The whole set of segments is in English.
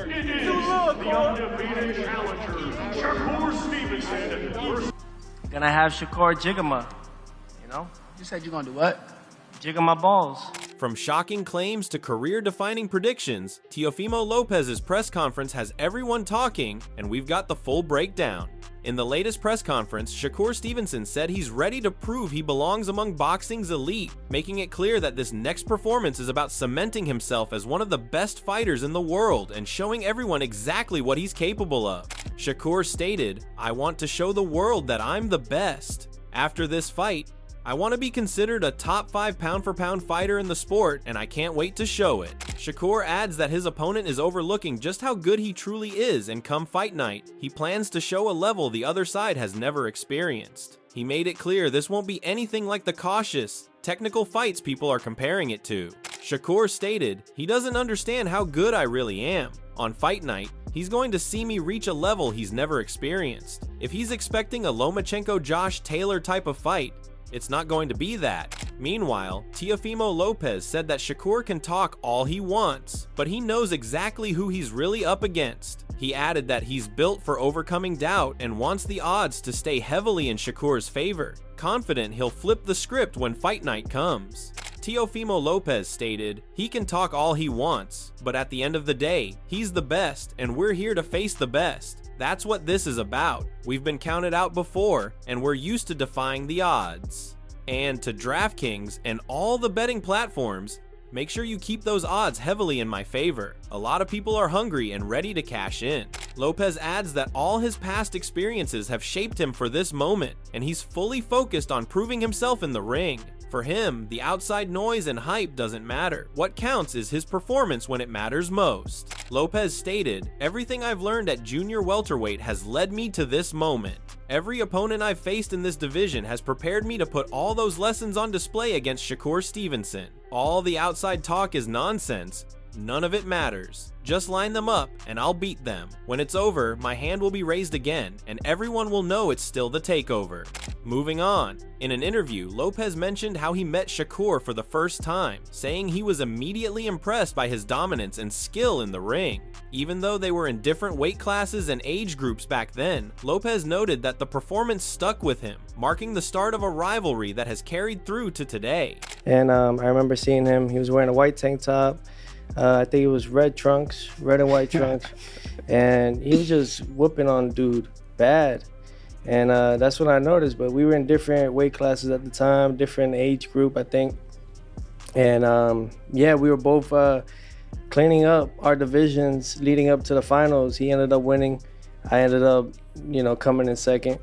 It is the undefeated challenger, Shakur Stevenson versus... Gonna have Shakur jiggle my, You said you're gonna do what? jiggle my balls. From shocking claims to career-defining predictions, Teofimo Lopez's press conference has everyone talking, and we've got the full breakdown. In the latest press conference, Shakur Stevenson said he's ready to prove he belongs among boxing's elite, making it clear that this next performance is about cementing himself as one of the best fighters in the world and showing everyone exactly what he's capable of. Shakur stated, "I want to show the world that I'm the best. After this fight, I want to be considered a top 5 pound-for-pound fighter in the sport, and I can't wait to show it." Shakur adds that his opponent is overlooking just how good he truly is, and come fight night, he plans to show a level the other side has never experienced. He made it clear this won't be anything like the cautious, technical fights people are comparing it to. Shakur stated, "He doesn't understand how good I really am. On fight night, he's going to see me reach a level he's never experienced. If he's expecting a Lomachenko-Josh Taylor type of fight, it's not going to be that." Meanwhile, Teofimo Lopez said that Shakur can talk all he wants, but he knows exactly who he's really up against. He added that he's built for overcoming doubt and wants the odds to stay heavily in Shakur's favor, confident he'll flip the script when fight night comes. Teofimo Lopez stated, "He can talk all he wants, but at the end of the day, he's the best, and we're here to face the best. That's what this is about. We've been counted out before, and we're used to defying the odds." And to DraftKings and all the betting platforms, make sure you keep those odds heavily in my favor. A lot of people are hungry and ready to cash in. Lopez adds that all his past experiences have shaped him for this moment, and he's fully focused on proving himself in the ring. For him, the outside noise and hype doesn't matter. What counts is his performance when it matters most. Lopez stated, "Everything I've learned at junior welterweight has led me to this moment. Every opponent I've faced in this division has prepared me to put all those lessons on display against Shakur Stevenson. All the outside talk is nonsense. None of it matters. Just line them up and I'll beat them. When it's over, my hand will be raised again and everyone will know it's still the takeover." Moving on, in an interview, Lopez mentioned how he met Shakur for the first time, saying he was immediately impressed by his dominance and skill in the ring. Even though they were in different weight classes and age groups back then, Lopez noted that the performance stuck with him, marking the start of a rivalry that has carried through to today. And I remember seeing him, he was wearing a white tank top. I think it was red and white trunks. And he was just whooping on dude bad. And that's what I noticed. But we were in different weight classes at the time, different age group, I think. And yeah, we were both cleaning up our divisions leading up to the finals. He ended up winning. I ended up, coming in second.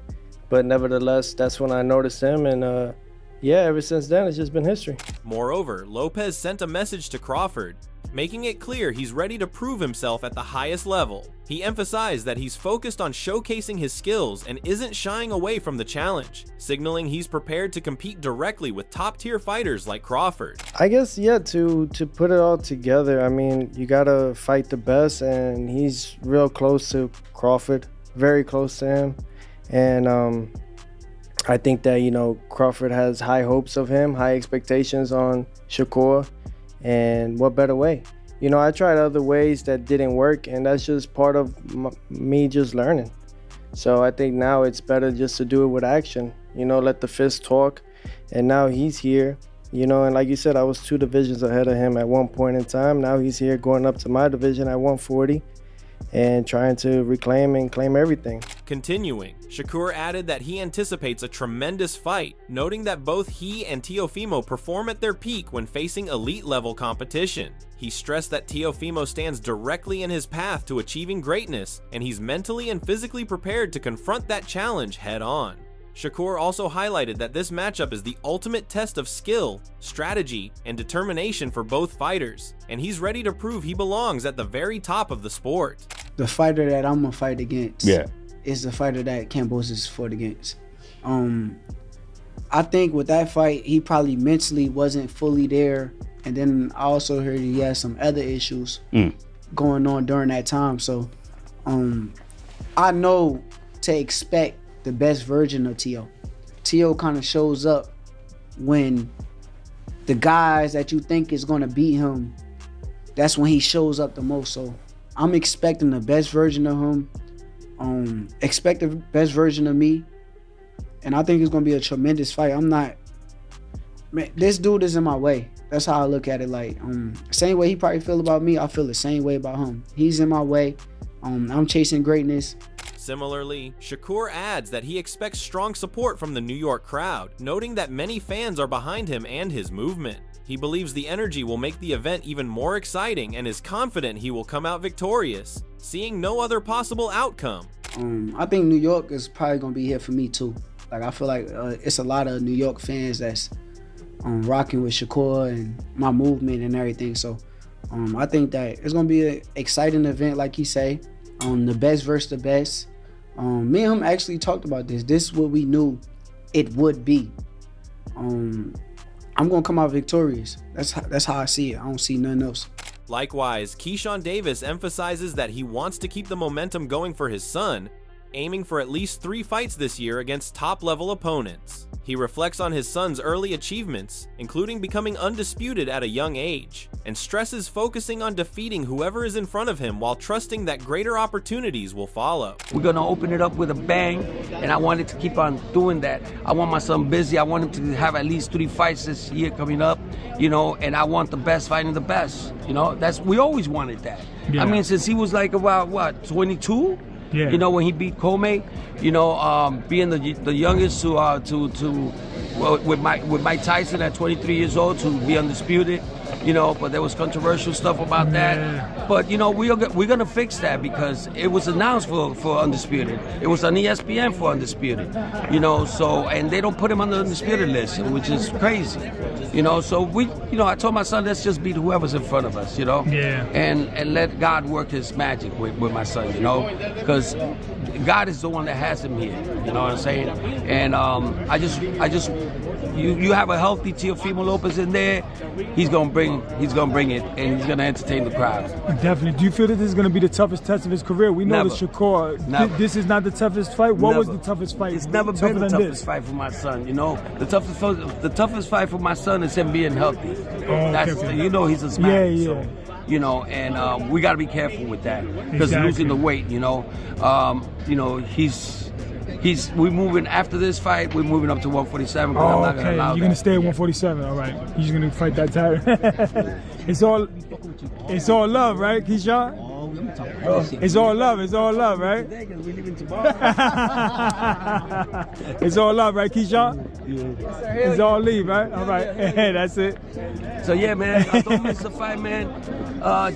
But nevertheless, that's when I noticed him. And yeah, ever since then, it's just been history. Moreover, Lopez sent a message to Crawford, making it clear he's ready to prove himself at the highest level. He emphasized that he's focused on showcasing his skills and isn't shying away from the challenge, signaling he's prepared to compete directly with top-tier fighters like Crawford. I guess, yeah, to put it all together, I mean, you gotta fight the best, and he's real close to Crawford, very close to him. And I think that, Crawford has high hopes of him, high expectations on Shakur. And what better way? I tried other ways that didn't work, and that's just part of me just learning. So I think now it's better just to do it with action, let the fist talk. And now he's here, and like you said, I was 2 divisions ahead of him at one point in time. Now he's here going up to my division at 140 and trying to reclaim and claim everything. Continuing, Shakur added that he anticipates a tremendous fight, noting that both he and Teofimo perform at their peak when facing elite-level competition. He stressed that Teofimo stands directly in his path to achieving greatness, and he's mentally and physically prepared to confront that challenge head-on. Shakur also highlighted that this matchup is the ultimate test of skill, strategy, and determination for both fighters, and he's ready to prove he belongs at the very top of the sport. The fighter that I'm gonna fight against is the fighter that Kambosos fought against. I think with that fight, he probably mentally wasn't fully there, and then I also heard he had some other issues going on during that time. So I know to expect the best version of Teo. Teo kind of shows up when the guys that you think is going to beat him, that's when he shows up the most. So I'm expecting the best version of him. Expect the best version of me. And I think it's going to be a tremendous fight. Man, this dude is in my way. That's how I look at it. Like, same way he probably feel about me, I feel the same way about him. He's in my way. I'm chasing greatness. Similarly, Shakur adds that he expects strong support from the New York crowd, noting that many fans are behind him and his movement. He believes the energy will make the event even more exciting and is confident he will come out victorious, seeing no other possible outcome. I think New York is probably going to be here for me too. Like, I feel like it's a lot of New York fans that's rocking with Shakur and my movement and everything. So I think that it's going to be an exciting event, like you say. The best versus the best. Me and him actually talked about this. This is what we knew it would be. I'm going to come out victorious. That's how I see it. I don't see nothing else. Likewise, Keyshawn Davis emphasizes that he wants to keep the momentum going for his son, aiming for at least 3 fights this year against top-level opponents. He reflects on his son's early achievements, including becoming undisputed at a young age, and stresses focusing on defeating whoever is in front of him while trusting that greater opportunities will follow. We're going to open it up with a bang, and I wanted to keep on doing that. I want my son busy. I want him to have at least 3 fights this year coming up, and I want the best fighting the best. We always wanted that. Yeah. I mean, since he was like about, 22? Yeah. When he beat Comey, being the youngest with Mike Tyson at 23 years old to be undisputed, but there was controversial stuff about that. But, we're going to fix that because it was announced for Undisputed. It was on ESPN for Undisputed, and they don't put him on the Undisputed list, which is crazy. So I told my son, let's just beat whoever's in front of us, and let God work his magic with my son, because God is the one that has him here, you know what I'm saying? And you have a healthy Teofimo Lopez in there, he's gonna bring it, and he's gonna entertain the crowd. Definitely. Do you feel that this is gonna be the toughest test of his career? We know that Shakur, this is not the toughest fight. What was the toughest fight? It's never been the toughest fight for my son. The toughest fight for my son is him being healthy. He's a smash. Yeah. So, and we got to be careful with that because losing the weight. We're moving after this fight. We're moving up to 147. I'm not gonna allow You're gonna stay at 147. All right. You're just gonna fight that title. It's all love, right, Keyshawn? It's all love. It's all love, right? It's all love, right, Keyshawn? It's all leave, right? All right. That's it. So yeah, man, don't miss the fight, man.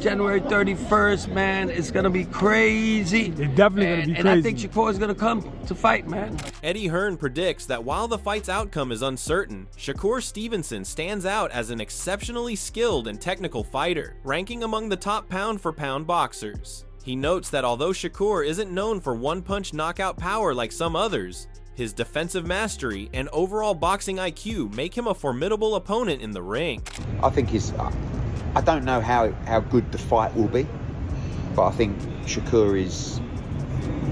January 31st, man. It's gonna be crazy. It's definitely gonna be crazy. And I think Shakur is gonna come to fight, man. Eddie Hearn predicts that while the fight's outcome is uncertain, Shakur Stevenson stands out as an exceptionally skilled and technical fighter, ranking among the top pound-for-pound boxers. He notes that although Shakur isn't known for one-punch knockout power like some others, his defensive mastery and overall boxing IQ make him a formidable opponent in the ring. I think I don't know how good the fight will be, but I think Shakur is,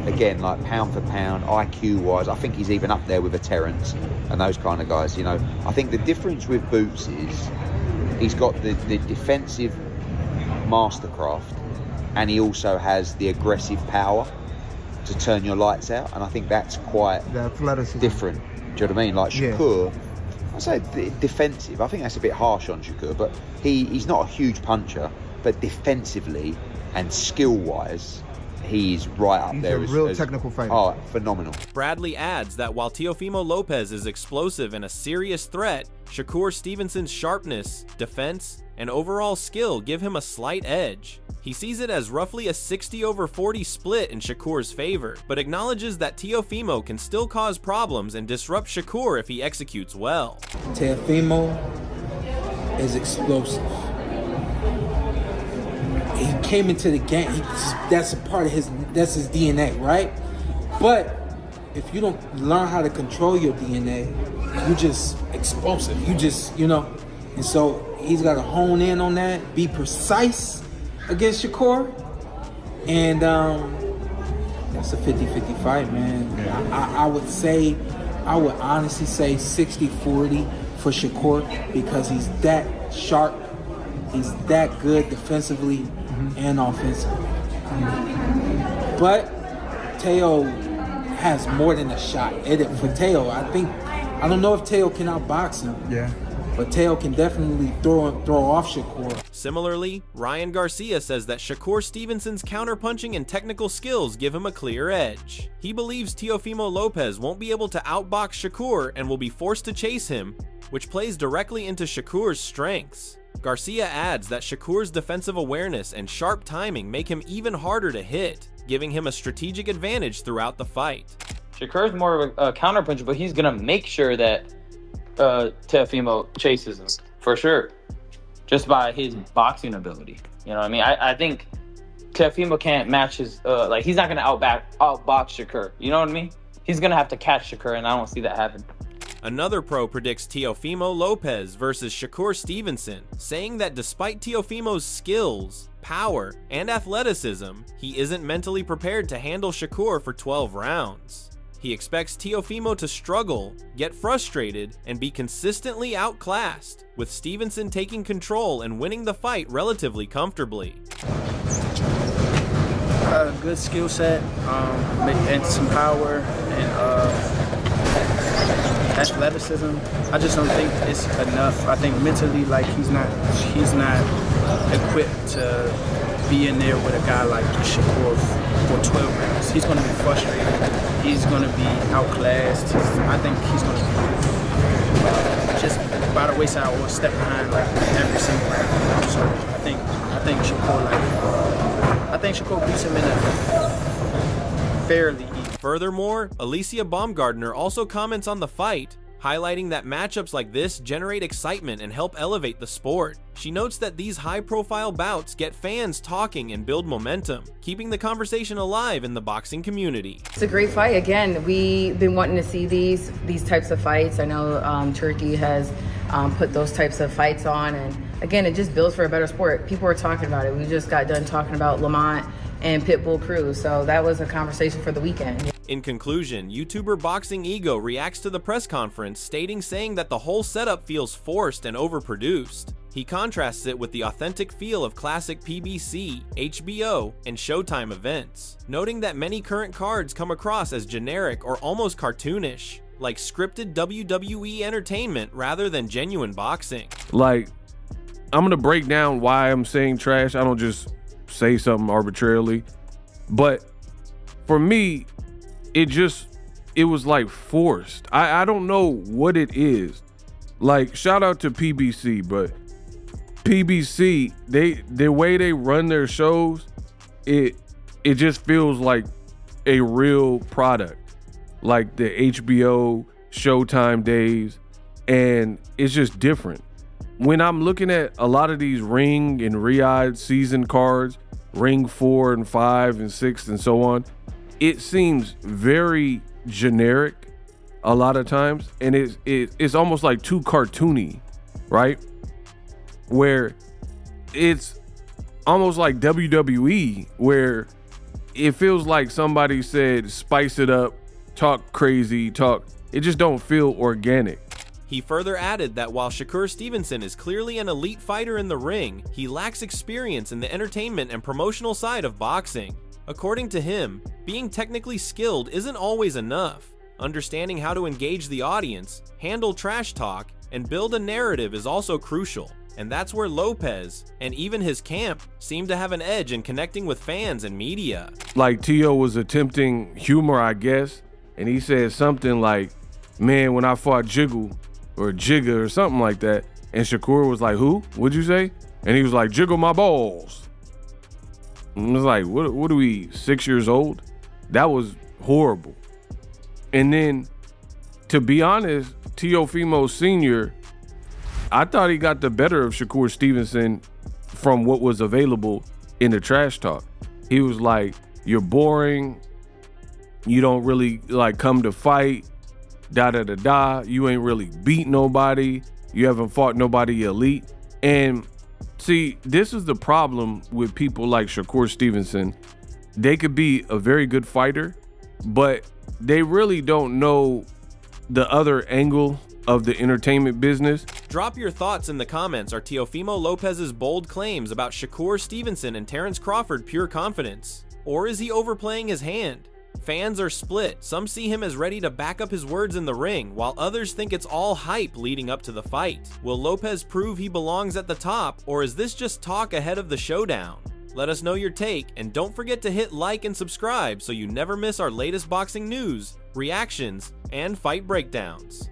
again, like pound for pound, IQ-wise, I think he's even up there with a Terence and those kind of guys. I think the difference with Boots is he's got the defensive mastercraft, and he also has the aggressive power to turn your lights out, and I think that's quite different. Do you know what I mean? Like Shakur, I say defensive. I think that's a bit harsh on Shakur, but he's not a huge puncher, but defensively and skill-wise, he's right up there. He's a real technical fighter. Oh, phenomenal. Bradley adds that while Teofimo Lopez is explosive and a serious threat, Shakur Stevenson's sharpness, defense, and overall skill give him a slight edge. He sees it as roughly a 60-40 split in Shakur's favor, but acknowledges that Teofimo can still cause problems and disrupt Shakur if he executes well. Teofimo is explosive. He came into the game, that's a part of his DNA, right? But if you don't learn how to control your DNA, you just explosive. And so he's got to hone in on that, be precise against Shakur, and that's a 50-50 fight, man. Yeah. I would honestly say 60-40 for Shakur because he's that sharp, he's that good defensively and offensively. But Teo has more than a shot. For Teo, I don't know if Teo can outbox him. Yeah. But Teo can definitely throw off Shakur. Similarly, Ryan Garcia says that Shakur Stevenson's counterpunching and technical skills give him a clear edge. He believes Teofimo Lopez won't be able to outbox Shakur and will be forced to chase him, which plays directly into Shakur's strengths. Garcia adds that Shakur's defensive awareness and sharp timing make him even harder to hit, giving him a strategic advantage throughout the fight. Shakur's more of a counterpuncher, but he's gonna make sure that Teofimo chases him for sure, just by his boxing ability. You know what I mean? I think Teofimo can't match his he's not gonna outbox Shakur. You know what I mean? He's gonna have to catch Shakur, and I don't see that happen. Another pro predicts Teofimo Lopez versus Shakur Stevenson, saying that despite Teofimo's skills, power, and athleticism, he isn't mentally prepared to handle Shakur for 12 rounds. He expects Teofimo to struggle, get frustrated, and be consistently outclassed, with Stevenson taking control and winning the fight relatively comfortably. A good skill set, and some power, and athleticism. I just don't think it's enough. I think mentally, he's not equipped to be in there with a guy like Shakur for 12 rounds. He's going to be frustrated. He's going to be outclassed. I think he's going to be just by the wayside or step behind every single round. So I think Shakur beats him in a fairly easy. Furthermore, Alicia Baumgardner also comments on the fight, highlighting that matchups like this generate excitement and help elevate the sport. She notes that these high-profile bouts get fans talking and build momentum, keeping the conversation alive in the boxing community. It's a great fight. Again, we've been wanting to see these types of fights. I know Turkey has put those types of fights on, and again, it just builds for a better sport. People are talking about it. We just got done talking about Lamont and Pitbull Cruz, so that was a conversation for the weekend. In conclusion, YouTuber Boxing Ego reacts to the press conference, saying that the whole setup feels forced and overproduced. He contrasts it with the authentic feel of classic PBC, HBO, and Showtime events, noting that many current cards come across as generic or almost cartoonish, like scripted WWE entertainment rather than genuine boxing. I'm gonna break down why I'm saying trash. I don't just say something arbitrarily, but for me, it was forced. I don't know what it is. Shout out to PBC, but PBC, the way they run their shows, it just feels like a real product, like the HBO Showtime days, and it's just different. When I'm looking at a lot of these Ring and Riyadh season cards, Ring 4 and 5 and 6 and so on, it seems very generic a lot of times, and it's almost like too cartoony, right? Where it's almost like WWE, where it feels like somebody said, spice it up, talk crazy, it just don't feel organic. He further added that while Shakur Stevenson is clearly an elite fighter in the ring, he lacks experience in the entertainment and promotional side of boxing. According to him, being technically skilled isn't always enough. Understanding how to engage the audience, handle trash talk, and build a narrative is also crucial. And that's where Lopez, and even his camp, seem to have an edge in connecting with fans and media. Teo was attempting humor, I guess, and he said something like, man, when I fought Jiggle, or Jigga, or something like that, and Shakur was like, who? What'd you say? And he was like, jiggle my balls. And I was like, what are we, 6 years old? That was horrible. And then, to be honest, Teofimo Sr., I thought he got the better of Shakur Stevenson from what was available in the trash talk. He was like, you're boring. You don't really come to fight. You ain't really beat nobody. You haven't fought nobody elite. And see, this is the problem with people like Shakur Stevenson. They could be a very good fighter, but they really don't know the other angle of the entertainment business. Drop your thoughts in the comments. Are Teofimo Lopez's bold claims about Shakur Stevenson and Terence Crawford pure confidence? Or is he overplaying his hand? Fans are split. Some see him as ready to back up his words in the ring, while others think it's all hype leading up to the fight. Will Lopez prove he belongs at the top, or is this just talk ahead of the showdown? Let us know your take, and don't forget to hit like and subscribe so you never miss our latest boxing news, reactions, and fight breakdowns.